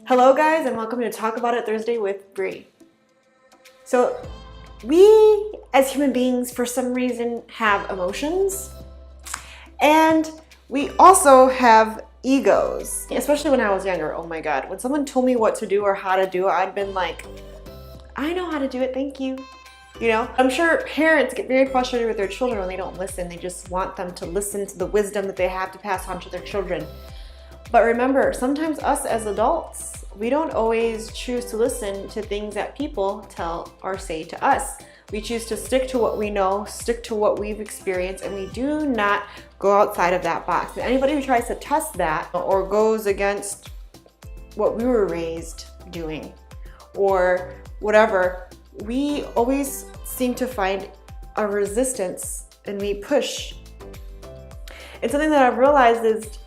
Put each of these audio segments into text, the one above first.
Hello guys, and welcome to Talk About It Thursday with Bree. So we as human beings for some reason have emotions, and we also have egos. Especially when I was younger, oh my god, when someone told me what to do or how to do it, I'd been like, I know how to do it, thank you. You know, I'm sure parents get very frustrated with their children when they don't listen. They just want them to listen to the wisdom that they have to pass on to their children. But remember, sometimes us as adults, we don't always choose to listen to things that people tell or say to us. We choose to stick to what we know, stick to what we've experienced, and we do not go outside of that box. And anybody who tries to test that or goes against what we were raised doing or whatever, we always seem to find a resistance and we push. And something that I've realized is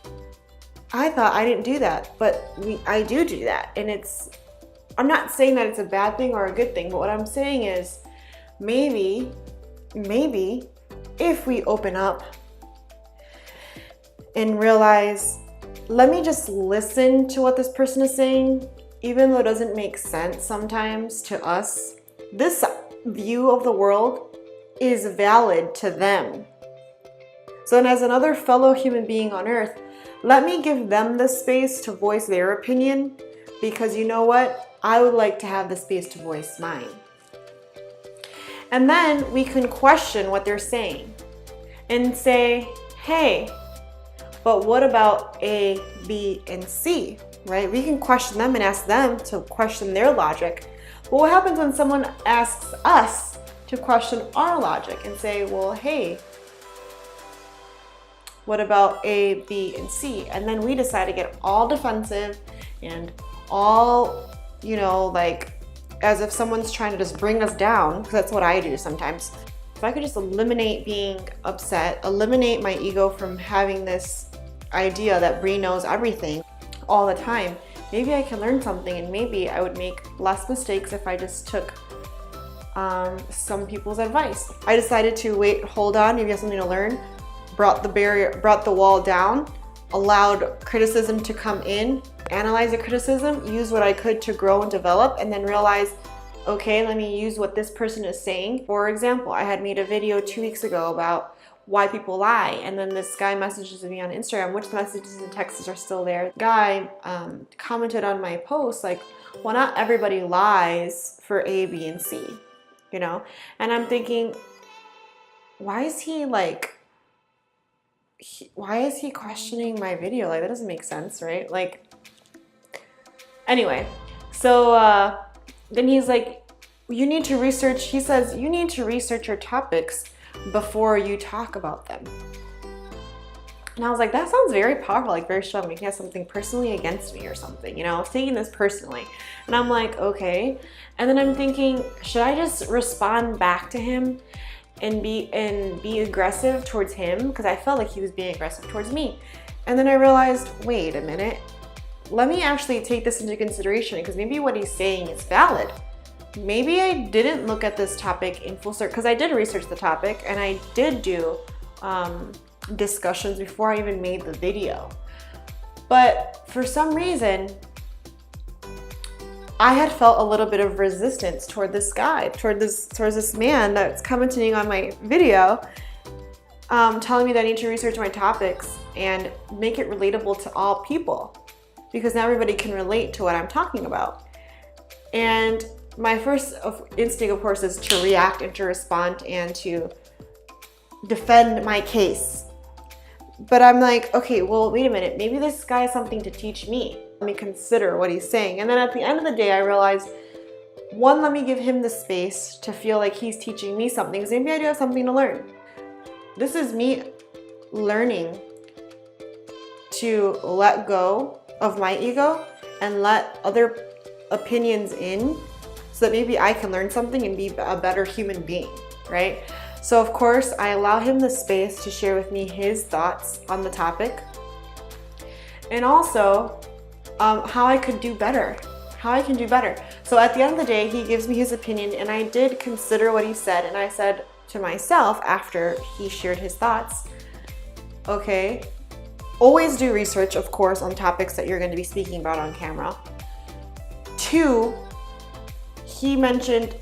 I thought I didn't do that, but I do that. And I'm not saying that it's a bad thing or a good thing, but what I'm saying is maybe if we open up and realize, let me just listen to what this person is saying, even though it doesn't make sense sometimes to us, this view of the world is valid to them. So, and as another fellow human being on earth, let me give them the space to voice their opinion, because you know what? I would like to have the space to voice mine. And then we can question what they're saying and say, hey, but what about A, B, and C, right? We can question them and ask them to question their logic. But what happens when someone asks us to question our logic and say, well, hey, what about A, B, and C? And then we decide to get all defensive and all, like as if someone's trying to just bring us down, because that's what I do sometimes. If I could just eliminate being upset, eliminate my ego from having this idea that Bree knows everything all the time, maybe I can learn something, and maybe I would make less mistakes if I just took some people's advice. I decided to wait, hold on, maybe I have something to learn. Brought the wall down, allowed criticism to come in, analyze the criticism, use what I could to grow and develop, and then realize, okay, let me use what this person is saying. For example, I had made a video 2 weeks ago about why people lie, and then this guy messages me on Instagram, which messages and texts are still there. The guy commented on my post like, well, not everybody lies for A, B, and C, And I'm thinking, why is he questioning my video? Like, that doesn't make sense, right? Like, anyway, so then he's like, you need to research, he says, you need to research your topics before you talk about them. And I was like, that sounds very powerful, like very strong. Like he has something personally against me or something, I was taking this personally. And I'm like, okay. And then I'm thinking, should I just respond back to him and be aggressive towards him, because I felt like he was being aggressive towards me. And then I realized, wait a minute, let me actually take this into consideration, because maybe what he's saying is valid. Maybe I didn't look at this topic in full circle, because I did research the topic and I did do discussions before I even made the video. But for some reason, I had felt a little bit of resistance toward this guy, towards this man that's commenting on my video, telling me that I need to research my topics and make it relatable to all people, because now everybody can relate to what I'm talking about. And my first instinct, of course, is to react and to respond and to defend my case. But I'm like, okay, well, wait a minute, maybe this guy has something to teach me. Let me consider what he's saying. And then at the end of the day, I realized, one, let me give him the space to feel like he's teaching me something, because maybe I do have something to learn. This is me learning to let go of my ego and let other opinions in, so that maybe I can learn something and be a better human being, right? So of course, I allow him the space to share with me his thoughts on the topic, and also how I could do better, So at the end of the day, he gives me his opinion, and I did consider what he said, and I said to myself after he shared his thoughts, okay, always do research, of course, on topics that you're going to be speaking about on camera. 2, he mentioned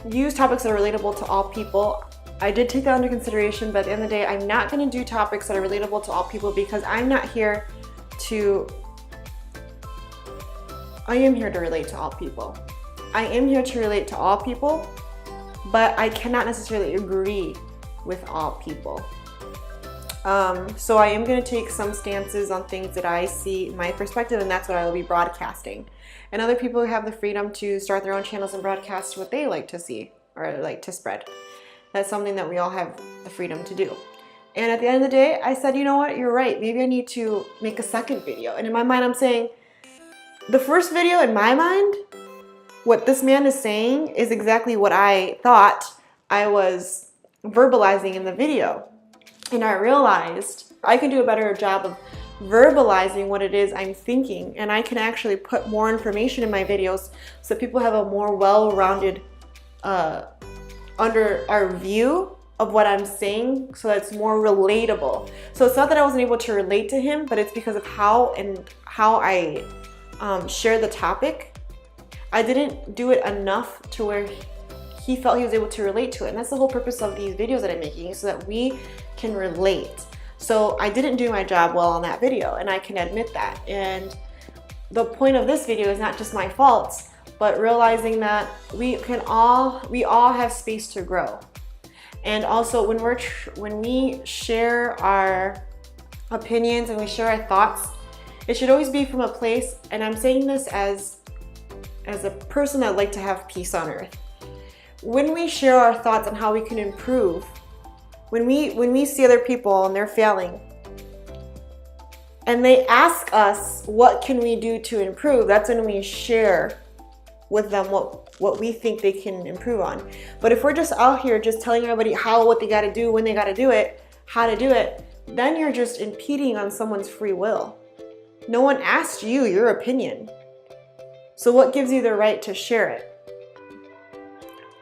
use topics that are relatable to all people. I did take that into consideration, but at the end of the day, I'm not going to do topics that are relatable to all people because I am here to relate to all people. I am here to relate to all people, but I cannot necessarily agree with all people. So I am going to take some stances on things that I see in my perspective, and that's what I will be broadcasting. And other people have the freedom to start their own channels and broadcast what they like to see or like to spread. That's something that we all have the freedom to do. And at the end of the day, I said, you know what, you're right. Maybe I need to make a second video. And in my mind, I'm saying, the first video in my mind, what this man is saying is exactly what I thought I was verbalizing in the video. And I realized I can do a better job of verbalizing what it is I'm thinking. And I can actually put more information in my videos so that people have a more well-rounded under our view of what I'm saying, so that's more relatable. So it's not that I wasn't able to relate to him, but it's because of how I share the topic. I didn't do it enough to where he felt he was able to relate to it. And that's the whole purpose of these videos that I'm making, so that we can relate. So I didn't do my job well on that video, and I can admit that. And the point of this video is not just my faults, but realizing that we all have space to grow. And also when we share our opinions and we share our thoughts, it should always be from a place, and I'm saying this as a person that would like to have peace on earth. When we share our thoughts on how we can improve, when we see other people and they're failing, and they ask us what can we do to improve, that's when we share with them what we think they can improve on. But if we're just out here just telling everybody what they got to do, when they got to do it, how to do it, then you're just impeding on someone's free will. No one asked you your opinion. So what gives you the right to share it?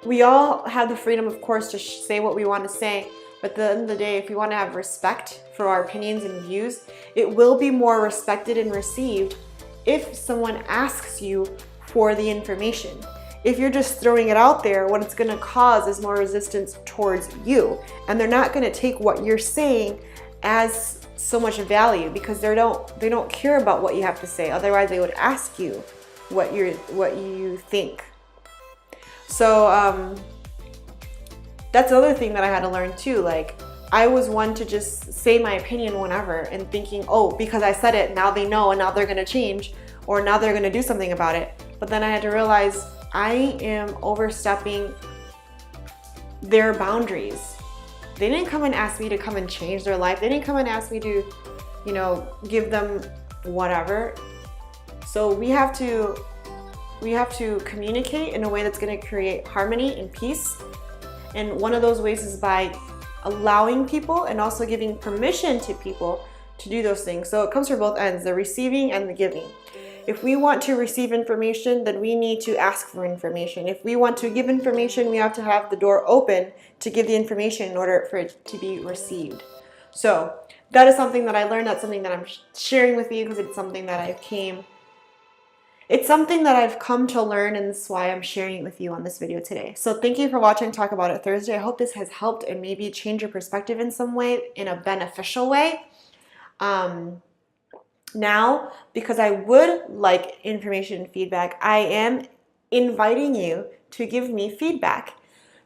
We all have the freedom, of course, to say what we want to say, but at the end of the day, if we want to have respect for our opinions and views, it will be more respected and received if someone asks you for the information. If you're just throwing it out there, what it's going to cause is more resistance towards you, and they're not going to take what you're saying as so much value because they don't care about what you have to say. Otherwise, they would ask you what you think. So that's the other thing that I had to learn too. Like, I was one to just say my opinion whenever and thinking, oh, because I said it, now they know and now they're going to change, or now they're going to do something about it. But then I had to realize I am overstepping their boundaries. They didn't come and ask me to come and change their life. They didn't come and ask me to, give them whatever. So we have to communicate in a way that's going to create harmony and peace. And one of those ways is by allowing people and also giving permission to people to do those things. So it comes from both ends, the receiving and the giving. If we want to receive information, then we need to ask for information. If we want to give information, we have to have the door open to give the information in order for it to be received. So that is something that I learned. That's something that I'm sharing with you because it's something that I've come to learn, and that's why I'm sharing it with you on this video today. So thank you for watching Talk About It Thursday. I hope this has helped and maybe change your perspective in some way, in a beneficial way. Now, because I would like information and feedback, I am inviting you to give me feedback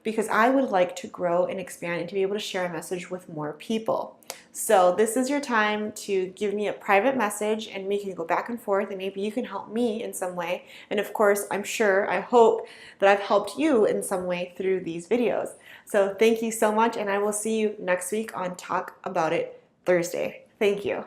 because I would like to grow and expand and to be able to share a message with more people. So this is your time to give me a private message, and we can go back and forth, and maybe you can help me in some way. And of course, I hope that I've helped you in some way through these videos. So thank you so much, and I will see you next week on Talk About It Thursday. Thank you.